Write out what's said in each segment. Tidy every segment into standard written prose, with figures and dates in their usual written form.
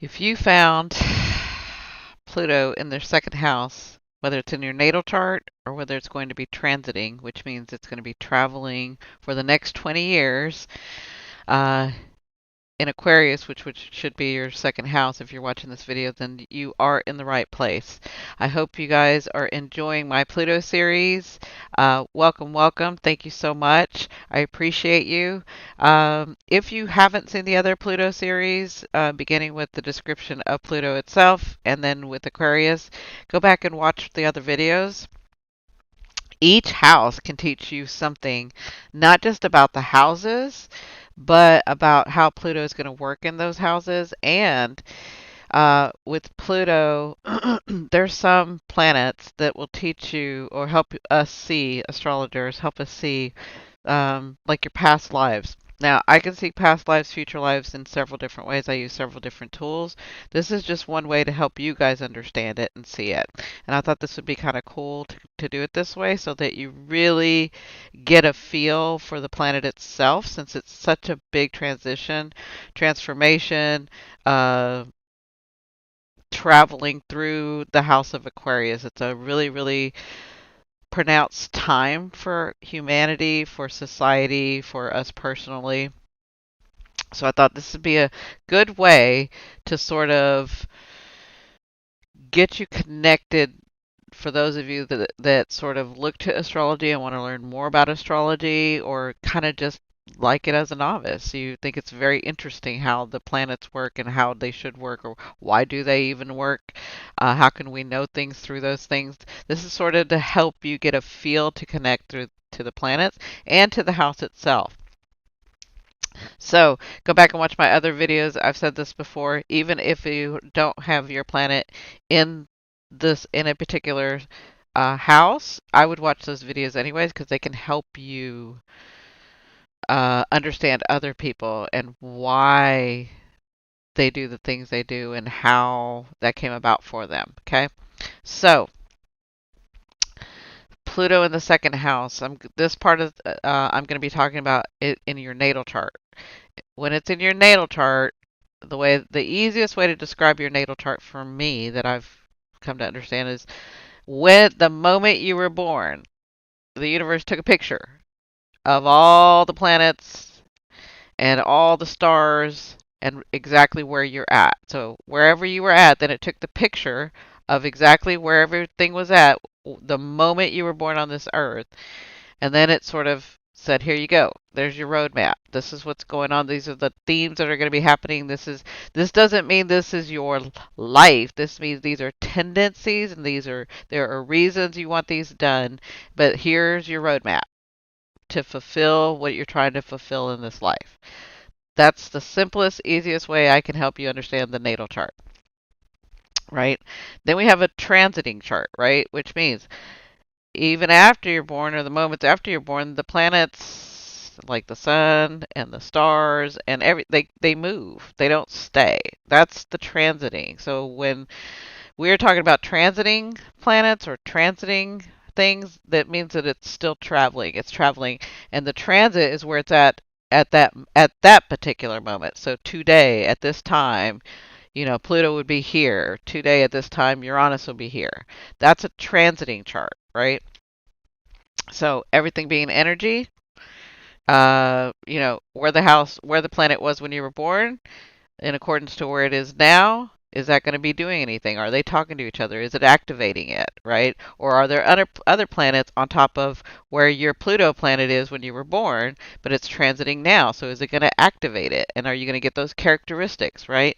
If you found Pluto in their second house, whether it's in your natal chart or whether it's going to be transiting, which means it's going to be traveling for the next 20 years, uh, in Aquarius, which should be your second house if you're watching this video, then you are in the right place. I hope you guys are enjoying my Pluto series. Welcome, welcome. Thank you so much. I appreciate you. If you haven't seen the other Pluto series, beginning with the description of Pluto itself and then with Aquarius, go back and watch the other videos. Each house can teach you something, not just about the houses, but about how Pluto is going to work in those houses. And with Pluto, there's some planets that will teach you or help us see, astrologers help us see, like your past lives. Now, I can see past lives, future lives in several different ways. I use several different tools. This is just one way to help you guys understand it and see it. And I thought this would be kind of cool to do it this way so that you really get a feel for the planet itself, since it's such a big transformation, uh, traveling through the house of Aquarius. It's a really, really pronounced time for humanity, for society, for us personally. So I thought this would be a good way to sort of get you connected for those of you that sort of look to astrology and want to learn more about astrology, or kind of just like it as a novice. You think it's very interesting how the planets work and how they should work, or why do they even work? How can we know things through those things? This is sort of to help you get a feel to connect through to the planets and to the house itself. So go back and watch my other videos. I've said this before. Even if you don't have your planet in in a particular house, I would watch those videos anyways because they can help you understand other people and why they do the things they do and how that came about for them. Okay, so Pluto in the second house. This part of I'm going to be talking about it in your natal chart. When it's in your natal chart, the easiest way to describe your natal chart for me that I've come to understand is when the moment you were born, the universe took a picture of all the planets and all the stars and exactly where you're at. So wherever you were at, then it took the picture of exactly where everything was at the moment you were born on this earth, and then it sort of said, here you go. There's your roadmap. This is what's going on. These are the themes that are going to be happening. This doesn't mean this is your life. This means these are tendencies and there are reasons you want these done, but here's your roadmap to fulfill what you're trying to fulfill in this life. That's the simplest, easiest way I can help you understand the natal chart, right? Then we have a transiting chart, right? Which means even after you're born or the moments after you're born, the planets like the sun and the stars and they move. They don't stay. That's the transiting. So when we're talking about transiting planets or transiting things, that means that it's still traveling. It's traveling, and the transit is where it's at that particular moment. So today at this time, Pluto would be here. Today at this time, Uranus will be here. That's a transiting chart, right? So everything being energy, where the planet was when you were born, in accordance to where it is now, is that going to be doing anything? Are they talking to each other? Is it activating it, right? Or are there other planets on top of where your Pluto planet is when you were born, but it's transiting now? So is it going to activate it? And are you going to get those characteristics, right?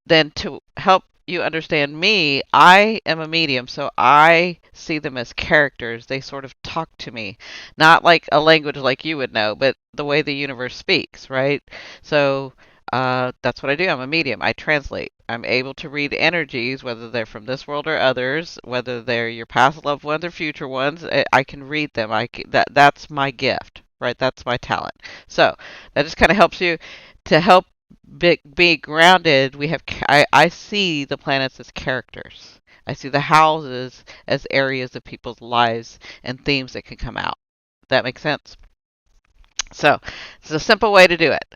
Then to help you understand me, I am a medium, so I see them as characters. They sort of talk to me, not like a language like you would know, but the way the universe speaks, right? So that's what I do. I'm a medium. I translate. I'm able to read energies, whether they're from this world or others, whether they're your past loved ones or future ones. I can read them. That's my gift, right? That's my talent. So that just kind of helps you to help be grounded. I see the planets as characters. I see the houses as areas of people's lives and themes that can come out. That makes sense. So it's a simple way to do it.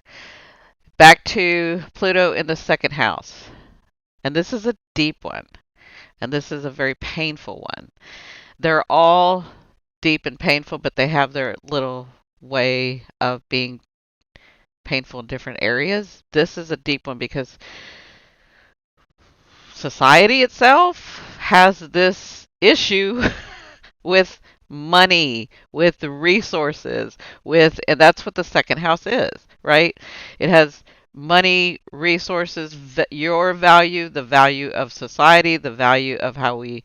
Back to Pluto in the second house. And this is a deep one. And this is a very painful one. They're all deep and painful, but they have their little way of being painful in different areas. This is a deep one because society itself has this issue with money, with resources, with, and that's what the second house is, right? It has money, resources, your value, the value of society, the value of how we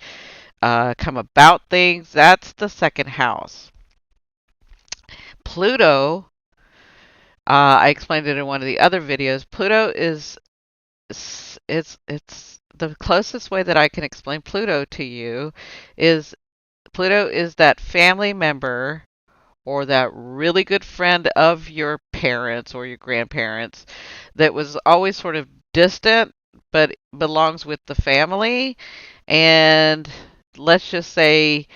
come about things. That's the second house. Pluto, I explained it in one of the other videos. Pluto is it's the closest way that I can explain Pluto to you is Pluto is that family member or that really good friend of your parents or your grandparents that was always sort of distant but belongs with the family. And let's just say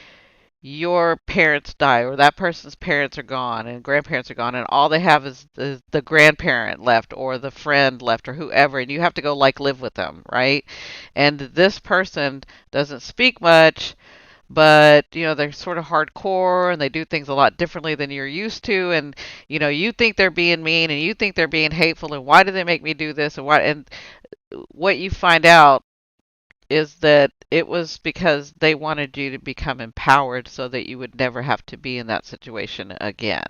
your parents die or that person's parents are gone and grandparents are gone and all they have is the grandparent left or the friend left or whoever, and you have to go like live with them, right? And this person doesn't speak much, but they're sort of hardcore and they do things a lot differently than you're used to, and you think they're being mean and you think they're being hateful, and why do they make me do this, and why, and what you find out is that it was because they wanted you to become empowered so that you would never have to be in that situation again.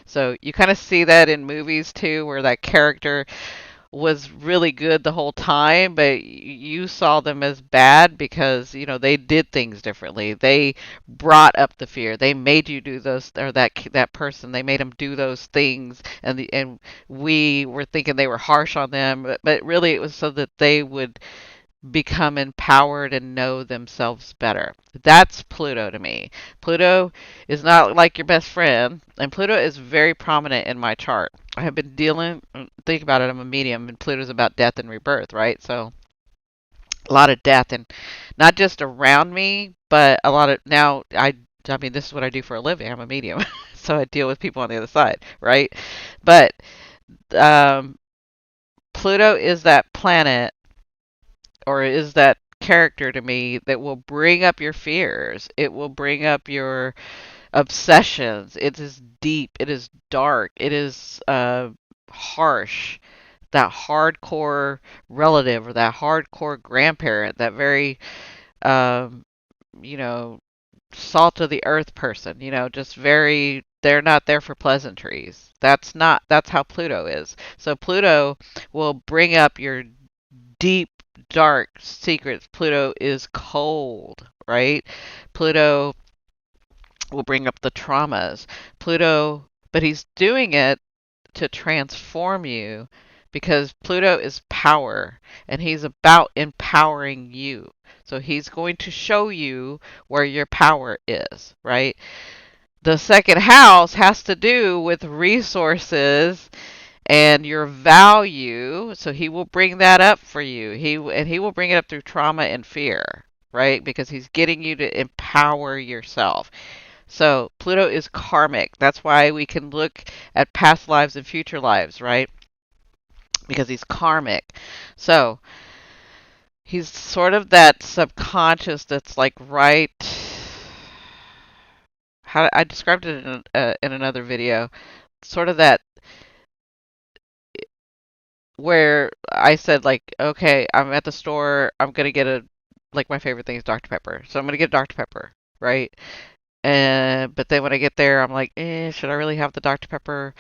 So you kind of see that in movies too, where that character was really good the whole time, but you saw them as bad because, they did things differently. They brought up the fear. They made you do those, or that person, they made them do those things, and we were thinking they were harsh on them, but really it was so that they would become empowered and know themselves better. That's Pluto to me. Pluto is not like your best friend, and Pluto is very prominent in my chart. I have been dealing, think about it, I'm a medium, and Pluto's about death and rebirth, right? So a lot of death, and not just around me, but a lot of, now I mean, this is what I do for a living. I'm a medium, so I deal with people on the other side, right? But um, Pluto is that planet or is that character to me that will bring up your fears. It will bring up your obsessions. It is deep. It is dark. It is harsh. That hardcore relative or that hardcore grandparent, that very, um, you know, salt of the earth person, just very, they're not there for pleasantries. That's how Pluto is. So Pluto will bring up your deep, dark secrets. Pluto is cold, right? Pluto will bring up the traumas. Pluto, but he's doing it to transform you because Pluto is power and he's about empowering you. So he's going to show you where your power is, right? The second house has to do with resources and your value. So he will bring that up for you. He will bring it up through trauma and fear, right? Because he's getting you to empower yourself. So Pluto is karmic. That's why we can look at past lives and future lives, right? Because he's karmic. So he's sort of that subconscious that's like right. How I described it in another video. Sort of that where I said like, okay, I'm at the store, I'm gonna get a, like my favorite thing is Dr. Pepper, so I'm gonna get Dr. Pepper, right? And but then when I get there, I'm like, should I really have the Dr. Pepper?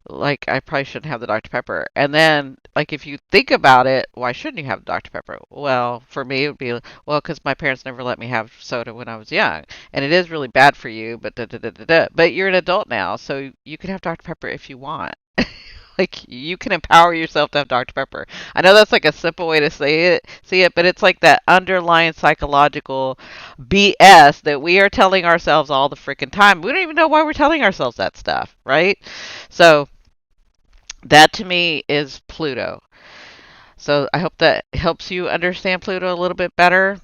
Like I probably shouldn't have the Dr. Pepper. And then like if you think about it, why shouldn't you have Dr. Pepper? Well, for me it would be well because my parents never let me have soda when I was young, and it is really bad for you. But da, da, da, da, da. But you're an adult now, so you can have Dr. Pepper if you want. Like you can empower yourself to have Dr. Pepper. I know that's like a simple way to see it, but it's like that underlying psychological BS that we are telling ourselves all the freaking time. We don't even know why we're telling ourselves that stuff, right? So that to me is Pluto. So I hope that helps you understand Pluto a little bit better.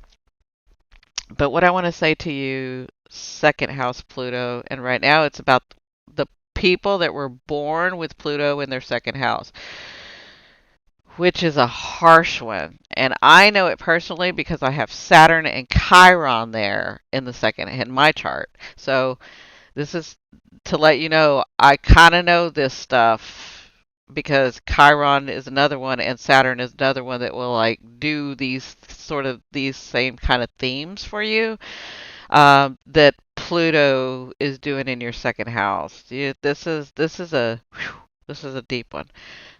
But what I want to say to you, second house Pluto, and right now it's about the people that were born with Pluto in their second house. which is a harsh one. And I know it personally because I have Saturn and Chiron there in the second in my chart. So this is to let you know I kind of know this stuff because Chiron is another one and Saturn is another one that will like do these sort of these same kind of themes for you that Pluto is doing in your second house. This is a deep one.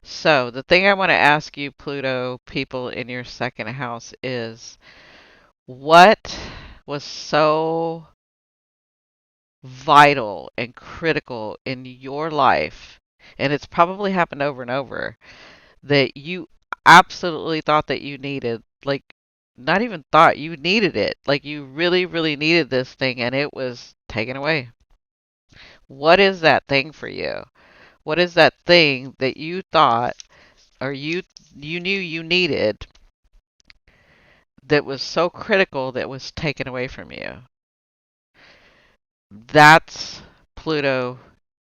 So the thing I want to ask you, Pluto people in your second house, is what was so vital and critical in your life, and it's probably happened over and over, that you absolutely thought that you needed, like not even thought, you needed it. Like you really, really needed this thing and it was taken away. What is that thing for you? What is that thing that you thought or you knew you needed that was so critical that was taken away from you? That's Pluto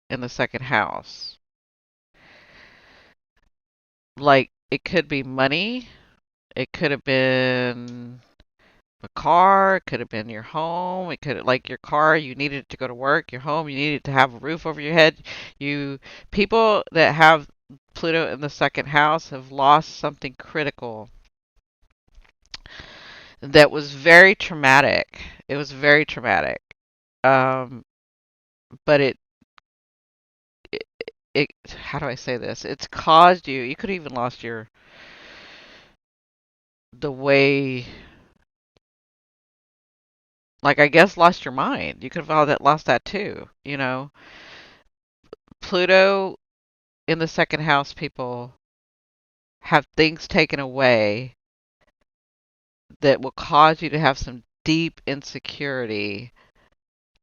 in the second house. Like it could be money, it could have been a car, it could have been your home, it could like your car, you needed to go to work, your home, you needed to have a roof over your head. You people that have Pluto in the second house have lost something critical that was very traumatic. It was very traumatic. Um, but it, it, how do I say this? It's caused you. You could have even lost your the way, like I guess, lost your mind. You could have all that lost that too. You know, Pluto in the second house, people have things taken away that will cause you to have some deep insecurity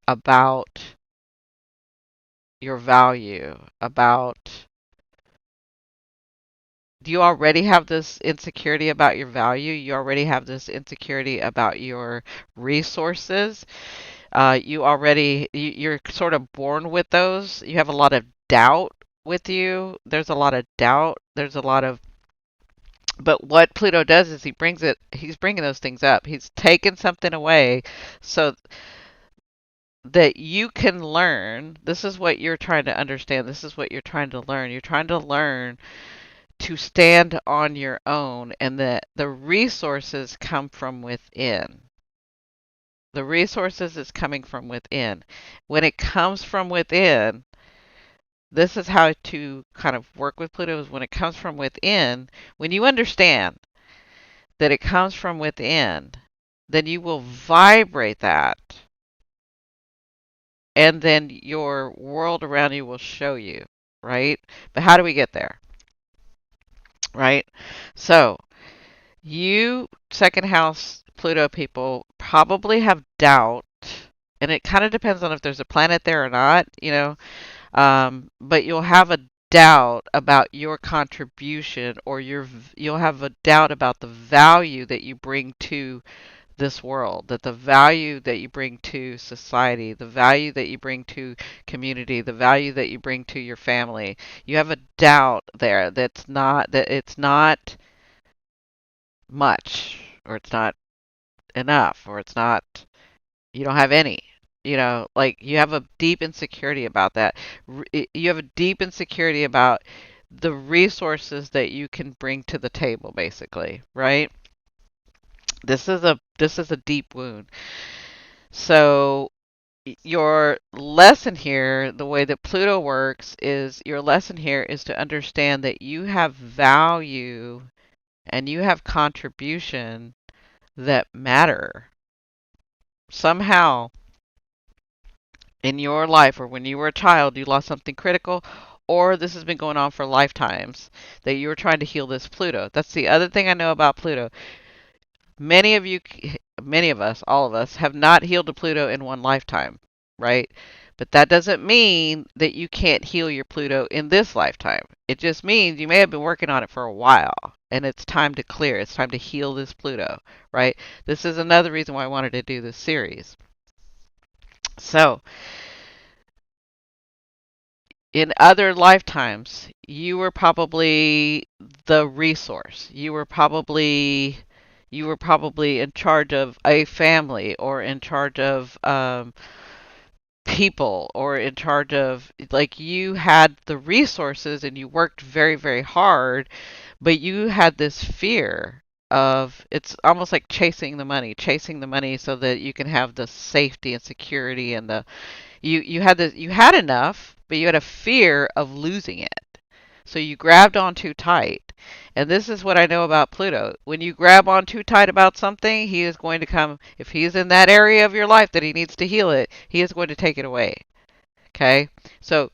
about your value, about do you already have this insecurity about your value? You already have this insecurity about your resources. You're sort of born with those. You have a lot of doubt with you. There's a lot of doubt. There's a lot of but what Pluto does is he's bringing those things up. He's taken something away so that you can learn. This is what you're trying to understand. This is what you're trying to learn. You're trying to learn to stand on your own and that the resources come from within. The resources is coming from within. When it comes from within, this is how to kind of work with Pluto is when it comes from within, when you understand that it comes from within, then you will vibrate that and then your world around you will show you, right? But how do we get there? Right? So, you second house Pluto people probably have doubt, and it kind of depends on if there's a planet there or not, you know. But you'll have a doubt about your contribution, or you'll have a doubt about the value that you bring to this world, that the value that you bring to society, the value that you bring to community, the value that you bring to your family. You have a doubt there that it's not much, or it's not enough, or it's not, you don't have any. You know, like you have a deep insecurity about that. You have a deep insecurity about the resources that you can bring to the table, basically, right? This is a deep wound. So your lesson here, the way that Pluto works, is your lesson here is to understand that you have value and you have contribution that matter. Somehow in your life or when you were a child, you lost something critical, or this has been going on for lifetimes that you were trying to heal this Pluto. That's the other thing I know about Pluto. Many of you, many of us, all of us, have not healed a Pluto in one lifetime, right? But that doesn't mean that you can't heal your Pluto in this lifetime. It just means you may have been working on it for a while and it's time to clear. It's time to heal this Pluto, right? This is another reason why I wanted to do this series. So, in other lifetimes, you were probably the resource. You were probably in charge of a family, or in charge of people, or in charge of, like, you had the resources and you worked very, very hard, but you had this fear of, it's almost like chasing the money so that you can have the safety and security, and the you had enough, but you had a fear of losing it. So you grabbed on too tight. And this is what I know about Pluto. When you grab on too tight about something, he is going to come, if he's in that area of your life that he needs to heal it, he is going to take it away. Okay? So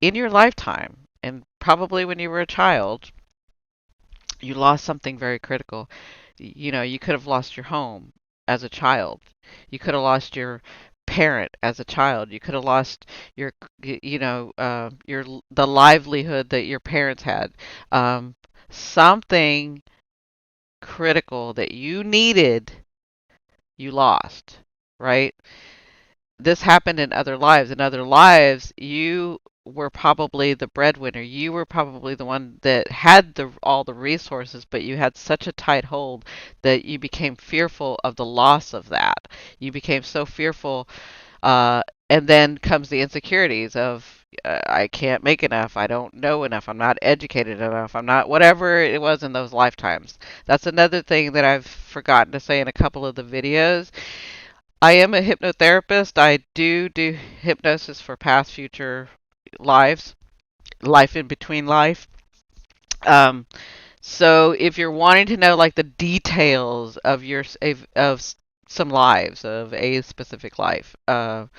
in your lifetime, and probably when you were a child, you lost something very critical. You know, you could have lost your home as a child. You could have lost your parent as a child. You could have lost your, your the livelihood that your parents had. Something critical that you needed, you lost, right? This happened in other lives. In other lives, you were probably the breadwinner. You were probably the one that had all the resources, but you had such a tight hold that you became fearful of the loss of that. You became so fearful, uh, and then comes the insecurities of, I can't make enough. I don't know enough. I'm not educated enough. I'm not whatever it was in those lifetimes. That's another thing that I've forgotten to say in a couple of the videos. I am a hypnotherapist. I do hypnosis for past, future lives, life in between life. Um, so if you're wanting to know like the details of some lives of a specific life, or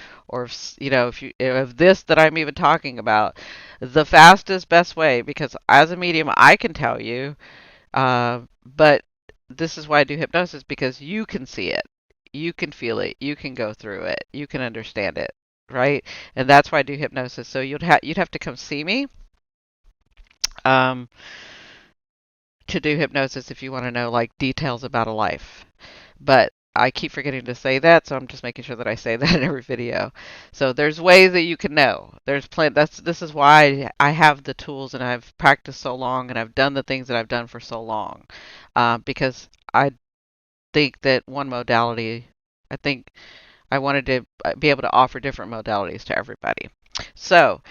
if you of this that I'm even talking about, the fastest best way, because as a medium I can tell you, but this is why I do hypnosis, because you can see it, you can feel it, you can go through it, you can understand it, right? And that's why I do hypnosis. So you'd have to come see me um, to do hypnosis if you want to know like details about a life. But I keep forgetting to say that, so I'm just making sure that I say that in every video. So there's ways that you can know. There's plenty. This is why I have the tools, and I've practiced so long, and I've done the things that I've done for so long, because I think that one modality. I think I wanted to be able to offer different modalities to everybody. So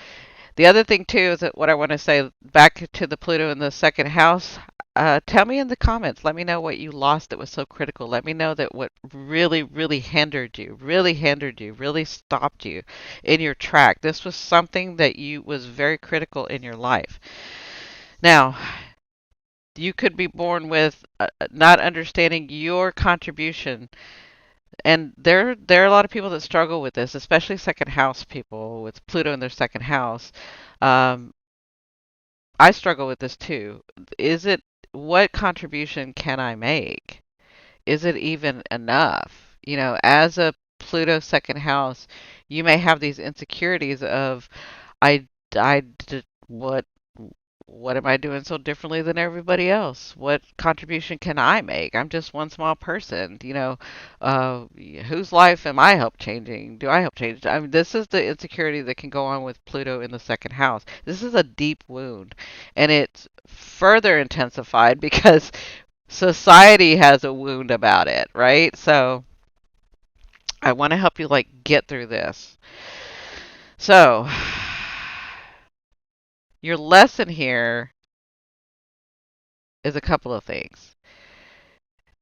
the other thing too is that what I want to say back to the Pluto in the second house. Tell me in the comments. Let me know what you lost that was so critical. Let me know that what really, really stopped you in your track. This was something that you was very critical in your life. Now, you could be born with not understanding your contribution, and there are a lot of people that struggle with this, especially second house people with Pluto in their second house. Um, I struggle with this too. Is it, what contribution can I make? Is it even enough? You know, as a Pluto second house, you may have these insecurities of, I did what am I doing so differently than everybody else? What contribution can I make? I'm just one small person, whose life am I help changing? Do I help change? I mean, this is the insecurity that can go on with Pluto in the second house. This is a deep wound, and it's further intensified because society has a wound about it, right? So I want to help you like get through this. So your lesson here is a couple of things.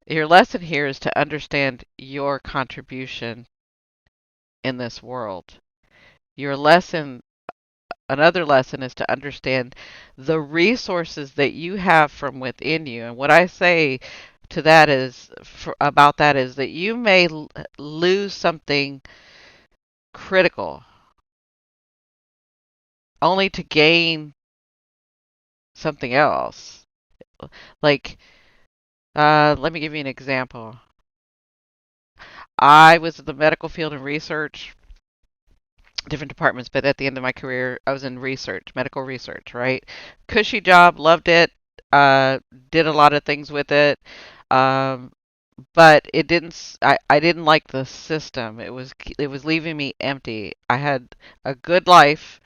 Your lesson here is to understand your contribution in this world. Your lesson, another lesson, is to understand the resources that you have from within you. And what I say to that is, about that, is that you may lose something critical only to gain something else. Like, let me give you an example. I was in the medical field and research, different departments, but at the end of my career, I was in research, medical research, right? Cushy job, loved it, did a lot of things with it. Um, but it didn't I didn't like the system. It was leaving me empty. I had a good life,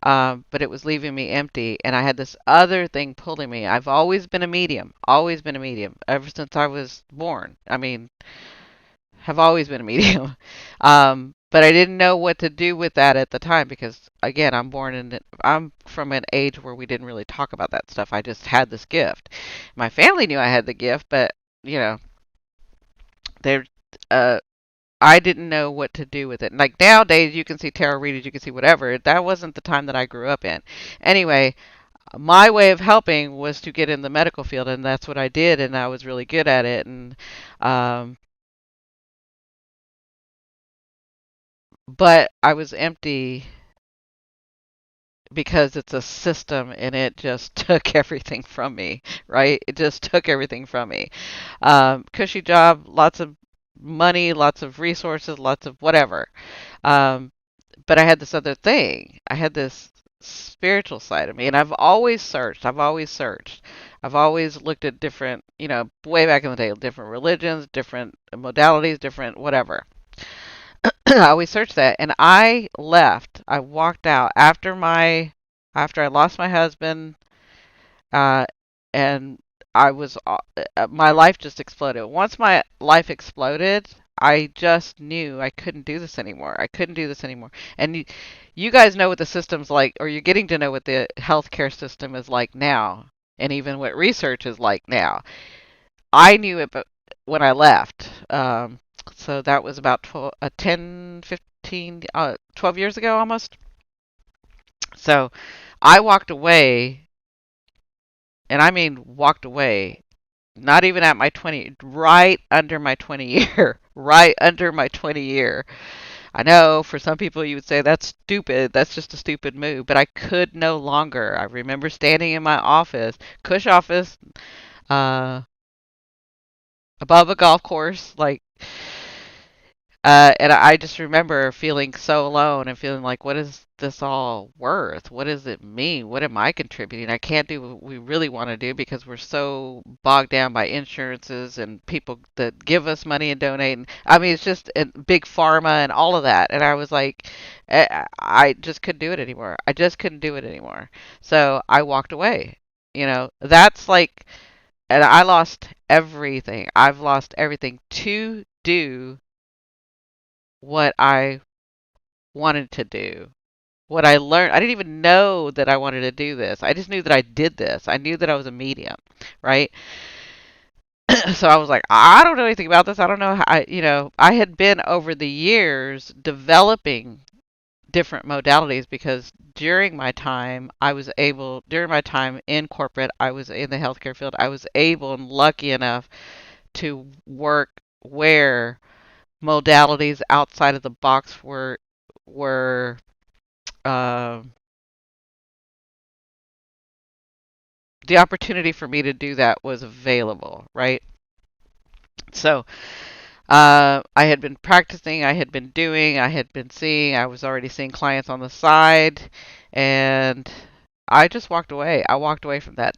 but it was leaving me empty, and I had this other thing pulling me. I've always been a medium ever since I was born. I mean, have always been a medium. But I didn't know what to do with that at the time because, again, I'm from an age where we didn't really talk about that stuff. I just had this gift. My family knew I had the gift, but you know, they uh, I didn't know what to do with it. Like nowadays, you can see tarot readers, you can see whatever. That wasn't the time that I grew up in. Anyway, my way of helping was to get in the medical field, and that's what I did, and I was really good at it. And um, but I was empty because it's a system, and it just took everything from me. Right? It just took everything from me. Cushy job, lots of money, lots of resources, lots of whatever. Um, but I had this other thing. I had this spiritual side of me, and I've always searched. I've always searched. I've always looked at different, way back in the day, different religions, different modalities, different whatever. I always searched that, and I left. I walked out after I lost my husband, uh, and my life just exploded. Once my life exploded, I just knew I couldn't do this anymore. I couldn't do this anymore. And you guys know what the system's like, or you're getting to know what the healthcare system is like now, and even what research is like now. I knew it when I left. So that was about 10, 15, 12 years ago almost. So I walked away, and I mean walked away, not even at my 20, right under my 20 year, right under my 20 year. I know for some people you would say that's stupid, that's just a stupid move, but I could no longer. I remember standing in my office, cush office, uh, above a golf course, like, and I just remember feeling so alone and feeling like, what is this all worth? What does it mean? What am I contributing? I can't do what we really want to do because we're so bogged down by insurances and people that give us money and donate. And, I mean, it's just big pharma and all of that. And I was like, I just couldn't do it anymore. I just couldn't do it anymore. So I walked away. That's like, and I lost everything. I've lost everything to do what I wanted to do. What I learned, I didn't even know that I wanted to do this. I just knew that I did this. I knew that I was a medium, right? So I was like, I don't know anything about this. I don't know how I had been over the years developing different modalities because during my time in corporate, I was in the healthcare field. I was able and lucky enough to work where modalities outside of the box were uh, the opportunity for me to do that was available, right? So I had been practicing, I had been seeing, I was already seeing clients on the side, and I just walked away. I walked away from that.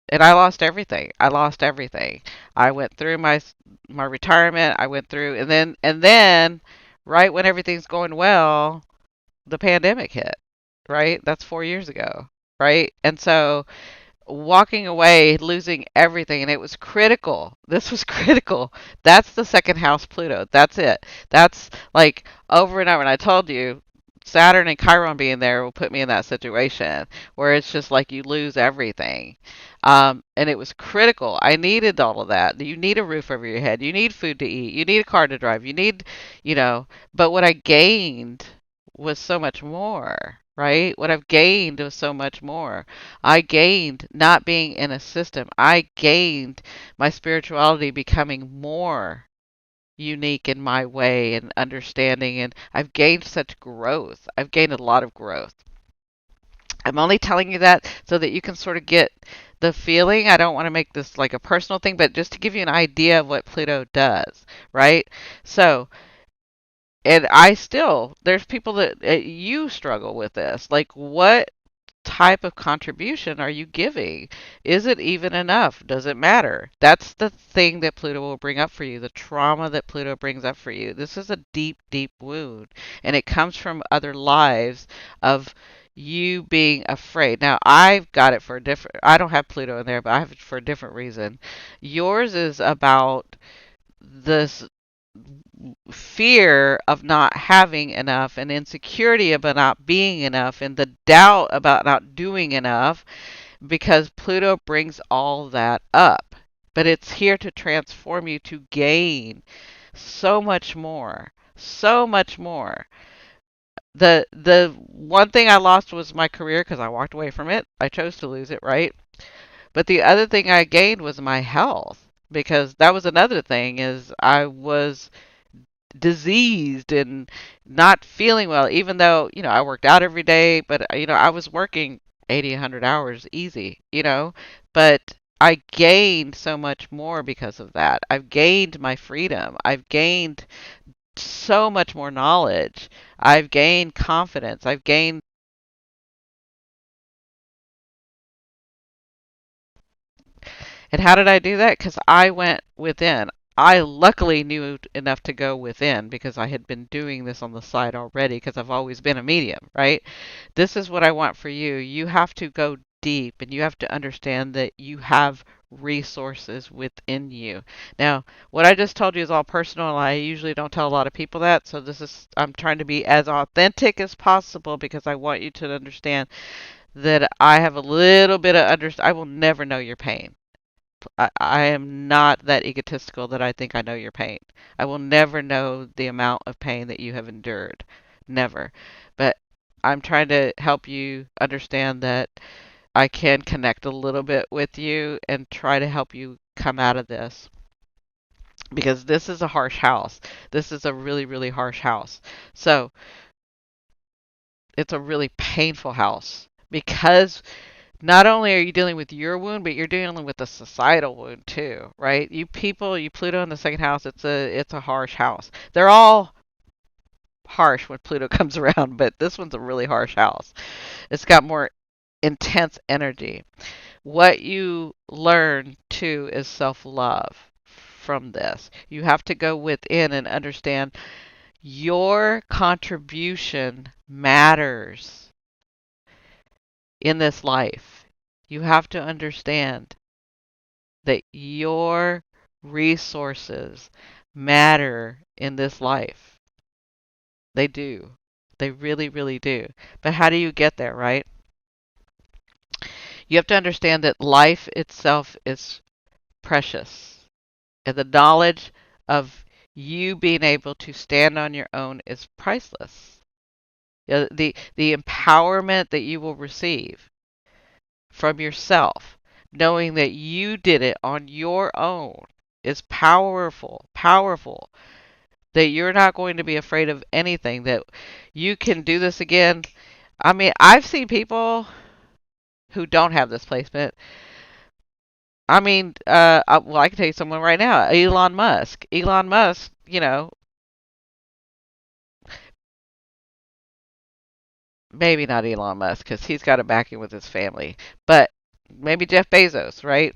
And I lost everything. I lost everything. I went through my retirement. I went through, and then, right when everything's going well, the pandemic hit, right? That's 4 years ago, right? And so walking away, losing everything, and it was critical. This was critical. That's the second house Pluto. That's it. That's like over and over. And I told you, Saturn and Chiron being there will put me in that situation where it's just like you lose everything. And it was critical. I needed all of that. You need a roof over your head. You need food to eat. You need a car to drive. But what I gained was so much more, right? What I've gained was so much more. I gained not being in a system. I gained my spirituality becoming more unique in my way and understanding, and I've gained such growth. I've gained a lot of growth. I'm only telling you that so that you can sort of get the feeling. I don't want to make this like a personal thing, but just to give you an idea of what Pluto does, right? So, and there's people that you struggle with this. Like, what type of contribution are you giving? Is it even enough? Does it matter? That's the thing that Pluto will bring up for you, the trauma that Pluto brings up for you. This is a deep, deep wound, and it comes from other lives of you being afraid. Now, I've got it for a different, I don't have Pluto in there, but I have it for a different reason. Yours is about this fear of not having enough and insecurity about not being enough and the doubt about not doing enough because Pluto brings all that up. But it's here to transform you to gain so much more. So much more. The one thing I lost was my career because I walked away from it. I chose to lose it, right? But the other thing I gained was my health because that was another thing is I was diseased and not feeling well, even though, I worked out every day, but, I was working 80, 100 hours easy, but I gained so much more because of that. I've gained my freedom. I've gained so much more knowledge. I've gained confidence. I've gained. And how did I do that? Because I went within. I luckily knew enough to go within because I had been doing this on the side already because I've always been a medium, right? This is what I want for you. You have to go deep and you have to understand that you have resources within you. Now, what I just told you is all personal, and I usually don't tell a lot of people that. So I'm trying to be as authentic as possible because I want you to understand that I have a little bit of I will never know your pain. I am not that egotistical that I think I know your pain. I will never know the amount of pain that you have endured. Never. But I'm trying to help you understand that I can connect a little bit with you and try to help you come out of this. Because this is a harsh house. This is a really, really harsh house. So it's a really painful house because not only are you dealing with your wound, but you're dealing with a societal wound too, right? You people, you Pluto in the second house, it's a harsh house. They're all harsh when Pluto comes around, but this one's a really harsh house. It's got more intense energy. What you learn too is self-love from this. You have to go within and understand your contribution matters in this life. You have to understand that your resources matter in this life. They do. They really, really do. But how do you get there, right? You have to understand that life itself is precious. And the knowledge of you being able to stand on your own is priceless. The empowerment that you will receive from yourself, knowing that you did it on your own, is powerful, powerful. That you're not going to be afraid of anything, that you can do this again. I mean, I've seen people who don't have this placement. I mean, well, I can tell you someone right now, Elon Musk. Elon Musk, maybe not Elon Musk because he's got a backing with his family, but maybe Jeff Bezos, right?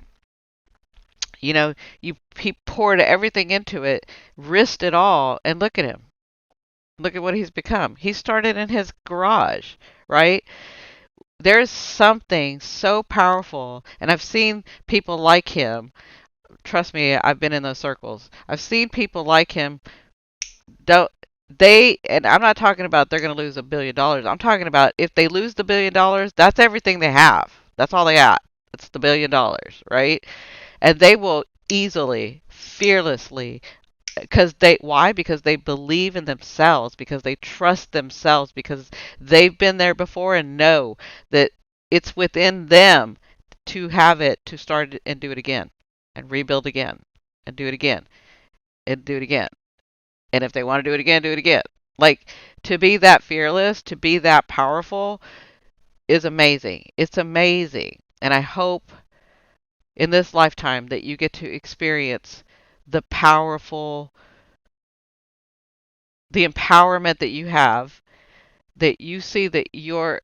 He poured everything into it, risked it all, and look at him. Look at what he's become. He started in his garage, right? There's something so powerful, and I've seen people like him. Trust me, I've been in those circles. I've seen people like him. Don't they? And I'm not talking about they're going to lose $1 billion. I'm talking about if they lose the $1 billion, that's everything they have. That's all they got. It's the $1 billion, right? And they will easily, fearlessly, because they believe in themselves, because they trust themselves, because they've been there before and know that it's within them to have it, to start it and do it again and rebuild again and do it again and do it again. And if they want to do it again, do it again. Like, to be that fearless, to be that powerful is amazing. It's amazing. And I hope in this lifetime that you get to experience the powerful, the empowerment that you have, that you see that your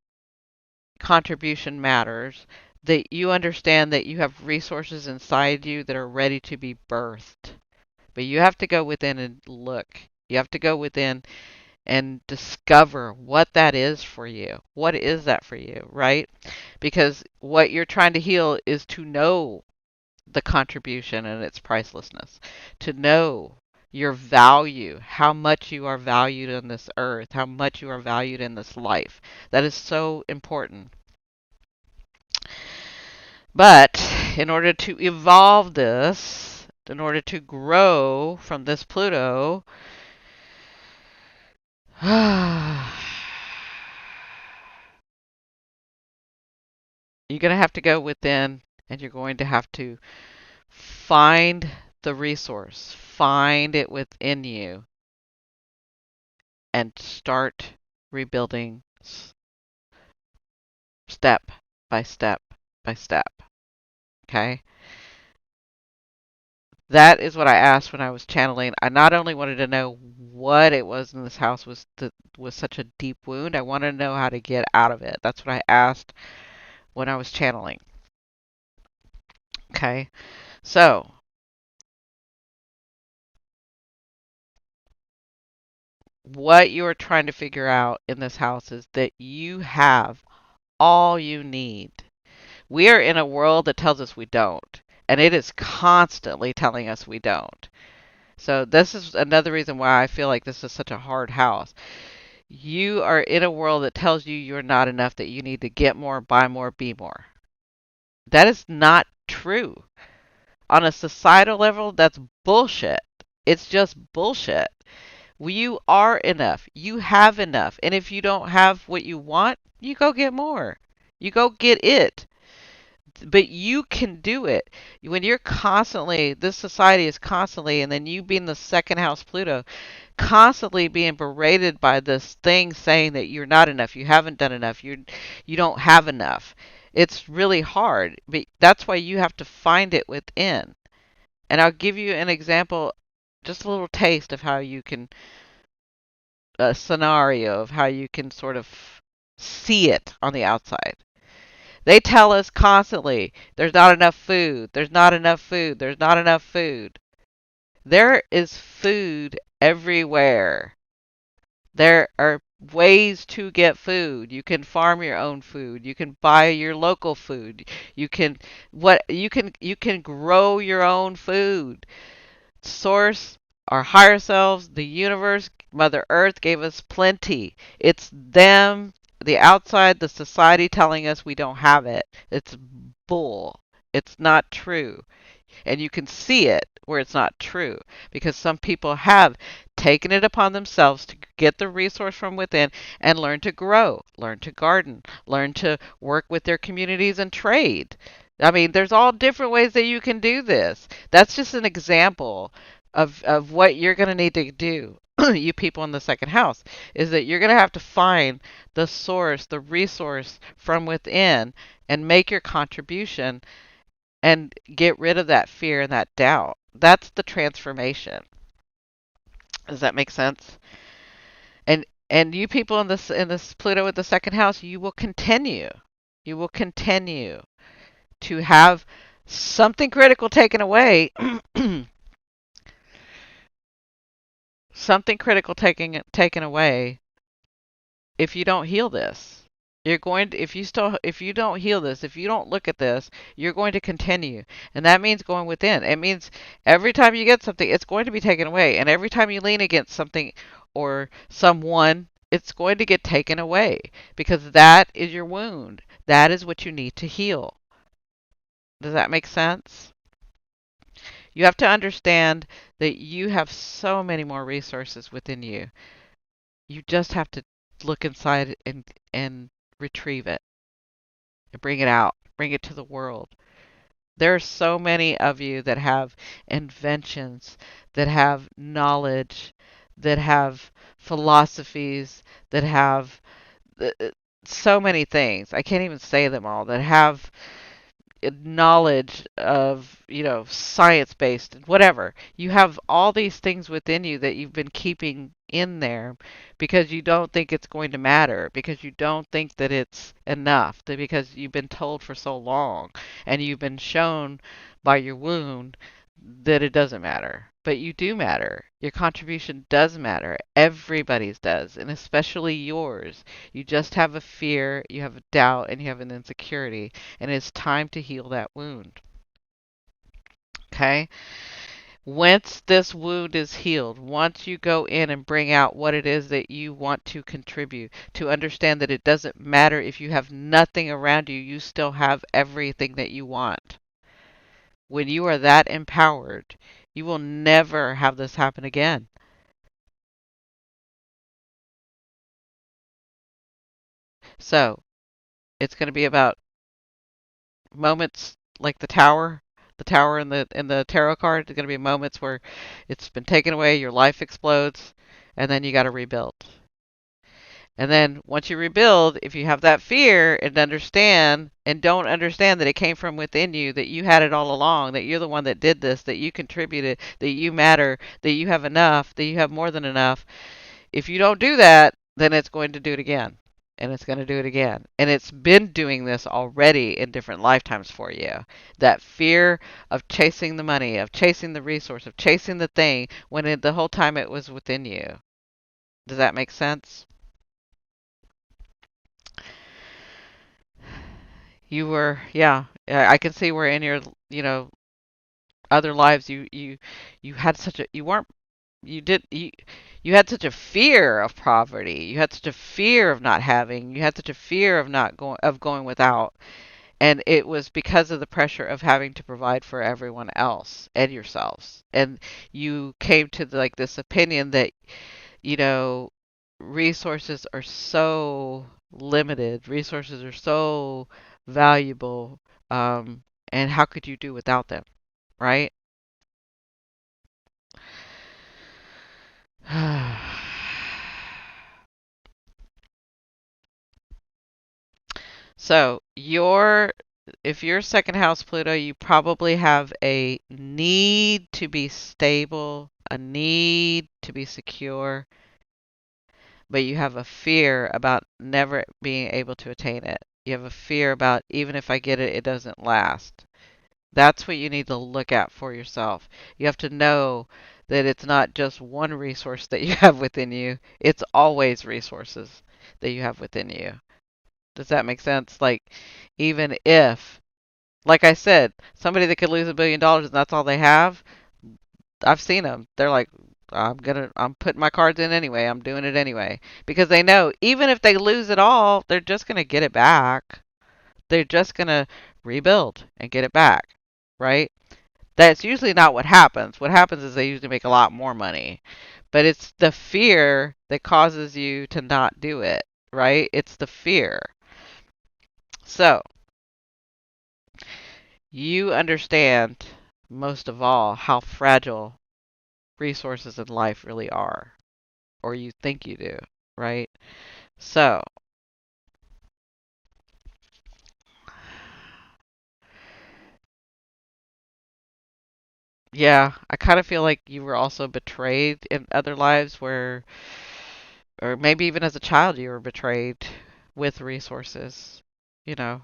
contribution matters, that you understand that you have resources inside you that are ready to be birthed. But you have to go within and look. You have to go within and discover what that is for you. What is that for you, right? Because what you're trying to heal is to know the contribution and its pricelessness, to know your value, how much you are valued on this earth, how much you are valued in this life. That is so important. But in order to evolve this, in order to grow from this Pluto, you're going to have to go within and you're going to have to find the resource, find it within you, and start rebuilding step by step by step. Okay? That is what I asked when I was channeling. I not only wanted to know what it was in this house was such a deep wound, I wanted to know how to get out of it. That's what I asked when I was channeling. Okay? So, what you are trying to figure out in this house is that you have all you need. We are in a world that tells us we don't, and it is constantly telling us we don't. So this is another reason why I feel like this is such a hard house. You are in a world that tells you you're not enough, that you need to get more, buy more, be more. That is not true. On a societal level, that's bullshit. It's just bullshit. You are enough. You have enough. And if you don't have what you want, you go get more. You go get it. But you can do it. When you're constantly, this society is constantly, and then you being the second house Pluto, constantly being berated by this thing saying that you're not enough, you haven't done enough, you don't have enough. It's really hard. But that's why you have to find it within. And I'll give you an example, just a little taste of how you can, a scenario of how you can sort of see it on the outside. They tell us constantly, there's not enough food, there's not enough food, there's not enough food. There is food everywhere. There are ways to get food. You can farm your own food. You can buy your local food. You can grow your own food. Source, our higher selves, the universe, Mother Earth gave us plenty. It's them, the outside, the society telling us we don't have it. It's bull. It's not true. And you can see it where it's not true because some people have taken it upon themselves to get the resource from within and learn to grow, learn to garden, learn to work with their communities and trade. I mean, there's all different ways that you can do this. That's just an example of what you're going to need to do. You people in the second house is that you're going to have to find the source, the resource from within and make your contribution and get rid of that fear and that doubt. That's the transformation. Does that make sense? And you people in this Pluto with the second house, you will continue. You will continue to have something critical taken away. Something critical taken away if you don't heal this. You're going to, if you don't heal this, if you don't look at this, you're going to continue. And that means going within. It means every time you get something, it's going to be taken away. And every time you lean against something or someone, it's going to get taken away because that is your wound. That is what you need to heal. Does that make sense? You have to understand that you have so many more resources within you. You just have to look inside and retrieve it and bring it out, bring it to the world. There are so many of you that have inventions, that have knowledge, that have philosophies, that have so many things. I can't even say them all, that have knowledge of, science based, whatever. You have all these things within you that you've been keeping in there because you don't think it's going to matter, because you don't think that it's enough, because you've been told for so long and you've been shown by your wound that it doesn't matter. But you do matter. Your contribution does matter. Everybody's does, and especially yours. You just have a fear, you have a doubt, and you have an insecurity, and it's time to heal that wound. Okay? Once this wound is healed, once you go in and bring out what it is that you want to contribute, to understand that it doesn't matter if you have nothing around you, you still have everything that you want. When you are that empowered, you will never have this happen again. So, it's going to be about moments like the tower in the tarot card. It's going to be moments where it's been taken away, your life explodes, and then you got to rebuild. And then once you rebuild, if you have that fear and understand and don't understand that it came from within you, that you had it all along, that you're the one that did this, that you contributed, that you matter, that you have enough, that you have more than enough. If you don't do that, then it's going to do it again. And it's going to do it again. And it's been doing this already in different lifetimes for you. That fear of chasing the money, of chasing the resource, of chasing the thing, when the whole time it was within you. Does that make sense? You were, yeah, I can see where in your, other lives you had such a, you weren't, you did, you had such a fear of poverty. You had such a fear of not having. You had such a fear of not going without. And it was because of the pressure of having to provide for everyone else and yourselves. And you came to like this opinion that, you know, resources are so limited, resources are so valuable, and how could you do without them, right? So, if you're second house Pluto, you probably have a need to be stable, a need to be secure, but you have a fear about never being able to attain it. You have a fear about even if I get it, it doesn't last. That's what you need to look at for yourself. You have to know that it's not just one resource that you have within you, it's always resources that you have within you. Does that make sense? Like, even if, like I said, somebody that could lose $1 billion and that's all they have, I've seen them. They're like, I'm putting my cards in anyway. I'm doing it anyway. Because they know even if they lose it all, they're just going to get it back. They're just going to rebuild and get it back, right? That's usually not what happens. What happens is they usually make a lot more money. But it's the fear that causes you to not do it, right? It's the fear. So, you understand most of all how fragile resources in life really are, or you think you do, right? So, yeah, I kind of feel like you were also betrayed in other lives where, or maybe even as a child, you were betrayed with resources. You know,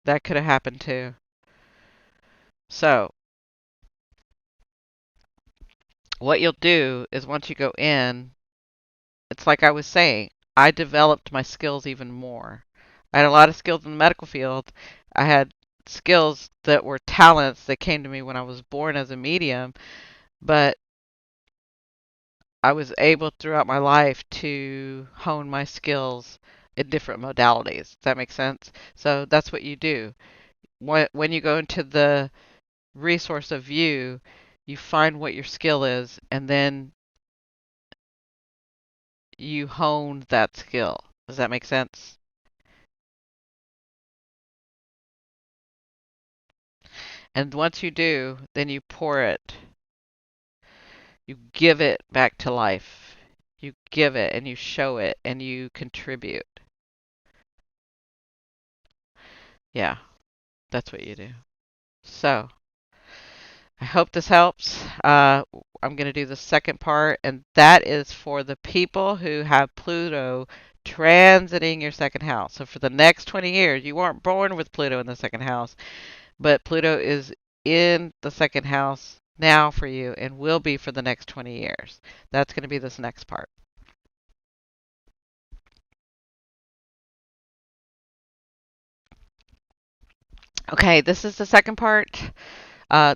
that could have happened too. So, what you'll do is once you go in, it's like I was saying, I developed my skills even more. I had a lot of skills in the medical field. I had skills that were talents that came to me when I was born as a medium, but I was able throughout my life to hone my skills in different modalities. Does that make sense? So that's what you do. When you go into the resource of you, you find what your skill is, and then you hone that skill. Does that make sense? And once you do, then you pour it. You give it back to life. You give it and you show it and you contribute. Yeah, that's what you do. So, I hope this helps. I'm going to do the second part, and that is for the people who have Pluto transiting your second house. So for the next 20 years, you weren't born with Pluto in the second house, but Pluto is in the second house now for you and will be for the next 20 years. That's going to be this next part. Okay, this is the second part.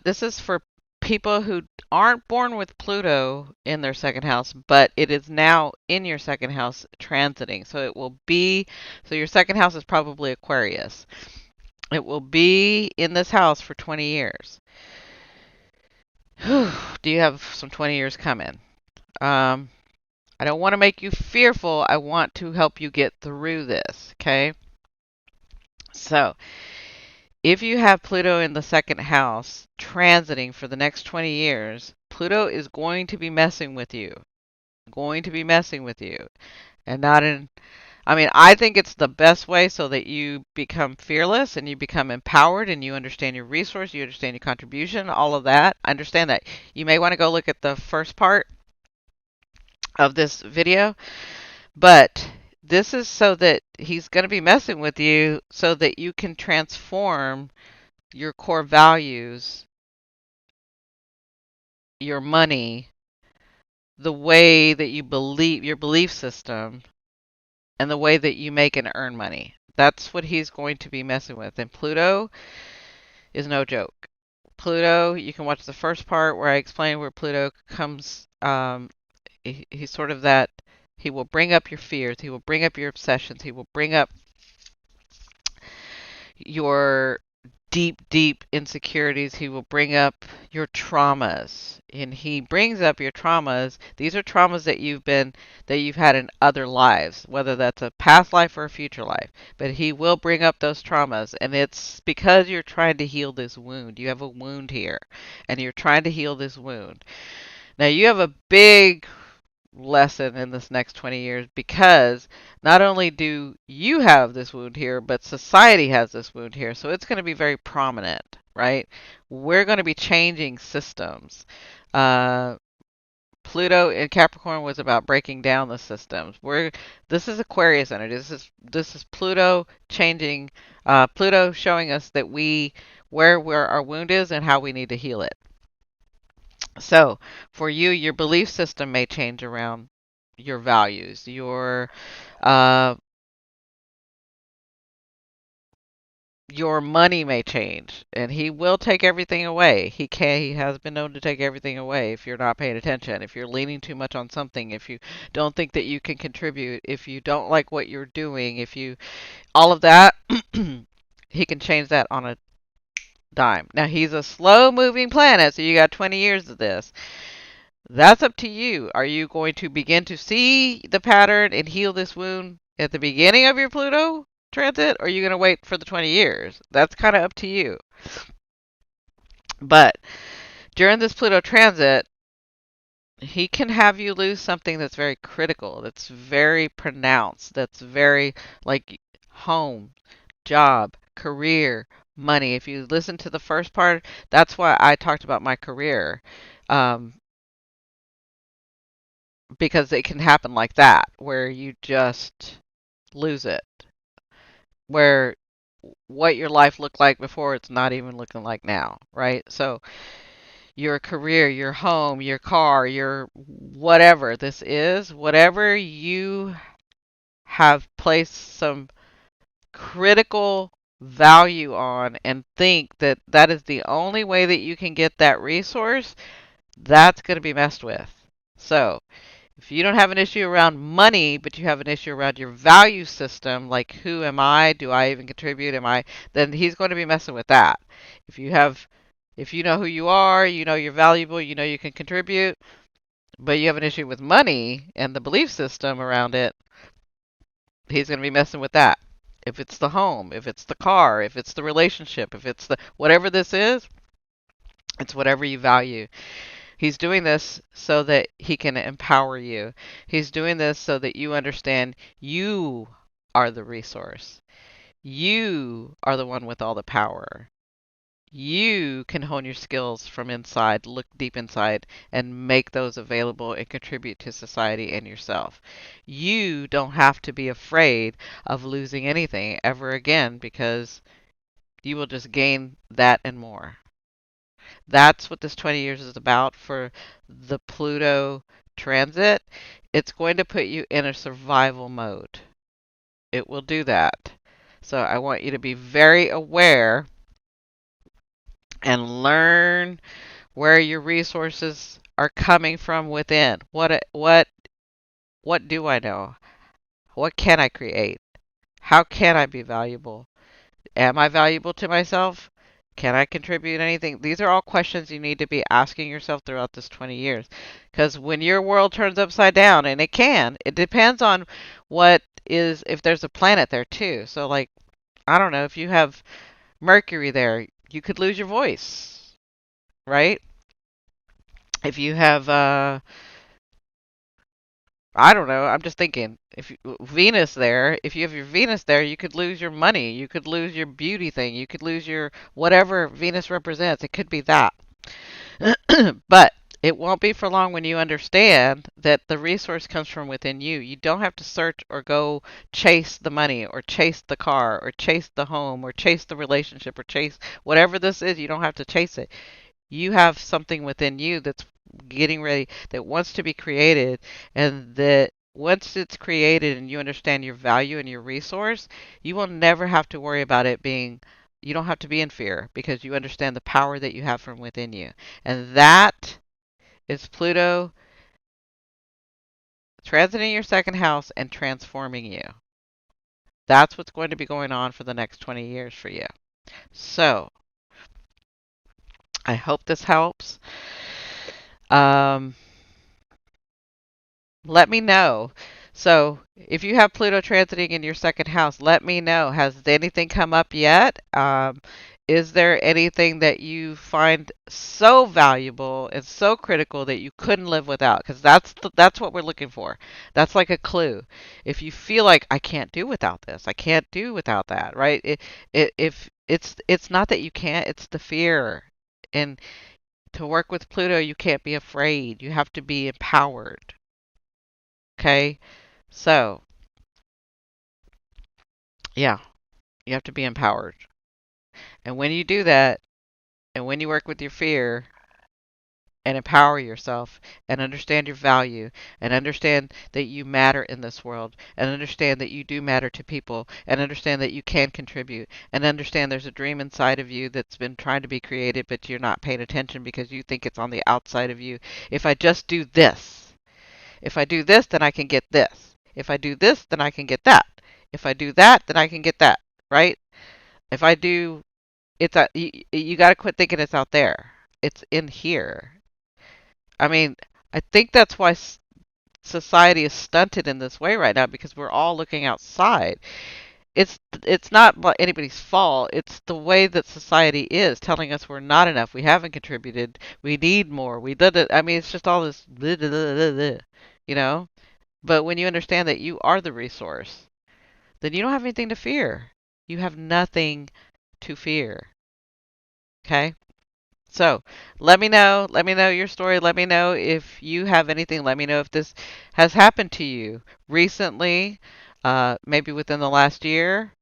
This is for people who aren't born with Pluto in their second house, but it is now in your second house transiting. So it will be, so your second house is probably Aquarius. It will be in this house for 20 years. Whew, do you have some 20 years coming? Um, I don't want to make you fearful. I want to help you get through this, okay? So, if you have Pluto in the second house transiting for the next 20 years, Pluto is going to be messing with you. Going to be messing with you. And not in, I mean, I think it's the best way so that you become fearless and you become empowered and you understand your resource, you understand your contribution, all of that. I understand that. You may want to go look at the first part of this video, but this is so that he's going to be messing with you so that you can transform your core values, your money, the way that you believe, your belief system, and the way that you make and earn money. That's what he's going to be messing with. And Pluto is no joke. Pluto, you can watch the first part where I explain where Pluto comes. He's sort of that. He will bring up your fears. He will bring up your obsessions. He will bring up your deep, deep insecurities. He will bring up your traumas. And he brings up your traumas. These are traumas that you've had in other lives, whether that's a past life or a future life. But he will bring up those traumas. And it's because you're trying to heal this wound. You have a wound here. And you're trying to heal this wound. Now you have a big lesson in this next 20 years because not only do you have this wound here, but society has this wound here. So it's going to be very prominent, right? We're going to be changing systems. Uh, Pluto in Capricorn was about breaking down the systems. This is Aquarius energy. This is Pluto changing. Pluto showing us that where our wound is and how we need to heal it. So, for you, your belief system may change around your values. Uh, your money may change, and he will take everything away. He has been known to take everything away if you're not paying attention, if you're leaning too much on something, if you don't think that you can contribute, if you don't like what you're doing, if you all of that, he can change that on a dime. Now, he's a slow-moving planet, so you got 20 years of this. That's up to you. Are you going to begin to see the pattern and heal this wound at the beginning of your Pluto transit, or are you going to wait for the 20 years? That's kind of up to you. But during this Pluto transit, he can have you lose something that's very critical, that's very pronounced, that's very like home, job, career, money. If you listen to the first part, that's why I talked about my career. Um, because it can happen like that, where you just lose it, where what your life looked like before it's not even looking like now, right? So your career, your home, your car, your whatever this is, whatever you have placed some critical value on and think that that is the only way that you can get that resource, that's going to be messed with. So if you don't have an issue around money, but you have an issue around your value system, like who am I? Do I even contribute? Then he's going to be messing with that. If you have, if you know who you are, you know you're valuable, you know you can contribute, but you have an issue with money and the belief system around it, he's going to be messing with that. If it's the home, if it's the car, if it's the relationship, if it's the whatever this is, it's whatever you value. He's doing this so that he can empower you. He's doing this so that you understand you are the resource. You are the one with all the power. You can hone your skills from inside, look deep inside, and make those available and contribute to society and yourself. You don't have to be afraid of losing anything ever again because you will just gain that and more. That's what this 20 years is about for the Pluto transit. It's going to put you in a survival mode. It will do that. So I want you to be very aware and learn where your resources are coming from within. What do I know? What can I create? How can I be valuable? Am I valuable to myself? Can I contribute anything? These are all questions you need to be asking yourself throughout this 20 years. Because when your world turns upside down, and it can, it depends on what is, if there's a planet there too. So, like, I don't know, if you have Mercury there, you could lose your voice, right? If you have, I don't know, I'm just thinking, if you, Venus there, if you have your Venus there, you could lose your money, you could lose your beauty thing, you could lose your whatever Venus represents. It could be that. But it won't be for long when you understand that the resource comes from within you. You don't have to search or go chase the money or chase the car or chase the home or chase the relationship or chase whatever this is. You don't have to chase it. You have something within you that's getting ready, that wants to be created, and that once it's created and you understand your value and your resource, you will never have to worry about it being, you don't have to be in fear because you understand the power that you have from within you. And that is Pluto transiting your second house and transforming you. That's what's going to be going on for the next 20 years for you. So, I hope this helps. Um, Let me know. So, if you have Pluto transiting in your second house, let me know. Has anything come up yet? Is there anything that you find so valuable and so critical that you couldn't live without? Because that's what we're looking for. That's like a clue. If you feel like I can't do without this, I can't do without that, right? If it's not that you can't, it's the fear. And to work with Pluto, you can't be afraid. You have to be empowered. Okay? So, yeah, you have to be empowered. And when you do that, and when you work with your fear and empower yourself and understand your value and understand that you matter in this world and understand that you do matter to people and understand that you can contribute and understand there's a dream inside of you that's been trying to be created, but you're not paying attention because you think it's on the outside of you. If I just do this, if I do this, then I can get this. If I do this, then I can get that. If I do that, then I can get that, right? If I do, you got to quit thinking it's out there. It's in here. I mean, I think that's why society is stunted in this way right now because we're all looking outside. It's not anybody's fault. It's the way that society is telling us we're not enough. We haven't contributed. We need more. We did it. I mean, it's just all this, blah, blah, blah, blah, blah, you know. But when you understand that you are the resource, then you don't have anything to fear. You have nothing to fear. Okay? So let me know. Let me know your story. Let me know if you have anything. Let me know if this has happened to you recently, maybe within the last year.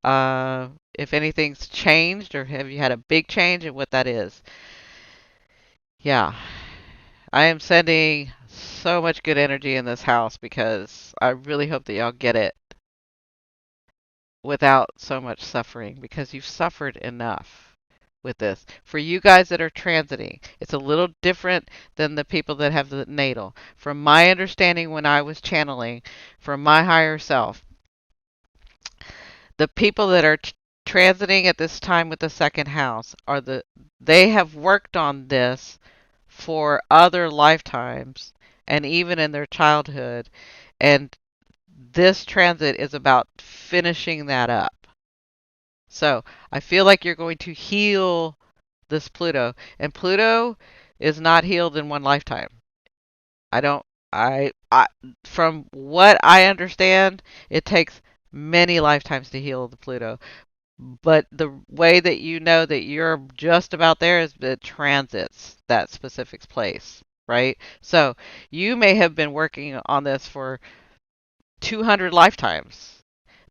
If anything's changed or have you had a big change and what that is. Yeah, I am sending so much good energy in this house because I really hope that y'all get it without so much suffering because you've suffered enough with this. For you guys that are transiting, it's a little different than the people that have the natal. From my understanding when I was channeling from my higher self, the people that are transiting at this time with the second house are they have worked on this for other lifetimes and even in their childhood, and this transit is about finishing that up. So I feel like you're going to heal this Pluto, and Pluto is not healed in one lifetime. I don't, I, from what I understand, it takes many lifetimes to heal the Pluto. But the way that you know that you're just about there is the transits that specific place, right? So you may have been working on this for 200 lifetimes.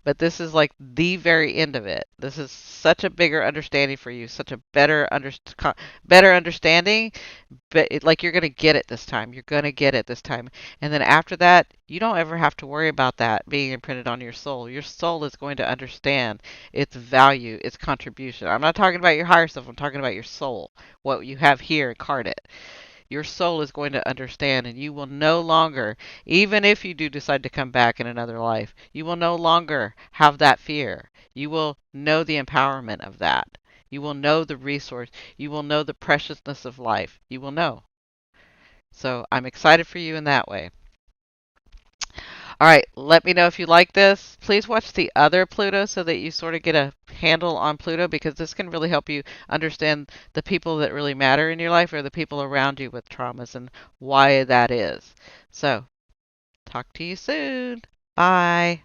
But this is like the very end of it. This is such a bigger understanding for you, such a better understanding. But like you're gonna get it this time. You're gonna get it this time. And then after that, you don't ever have to worry about that being imprinted on your soul. Your soul is going to understand its value, its contribution. I'm not talking about your higher self. I'm talking about your soul, what you have here incarnate. Your soul is going to understand, and you will no longer, even if you do decide to come back in another life, you will no longer have that fear. You will know the empowerment of that. You will know the resource. You will know the preciousness of life. You will know. So I'm excited for you in that way. All right, let me know if you like this. Please watch the other Pluto so that you sort of get a handle on Pluto, because this can really help you understand the people that really matter in your life, or the people around you with traumas, and why that is. So, talk to you soon. Bye.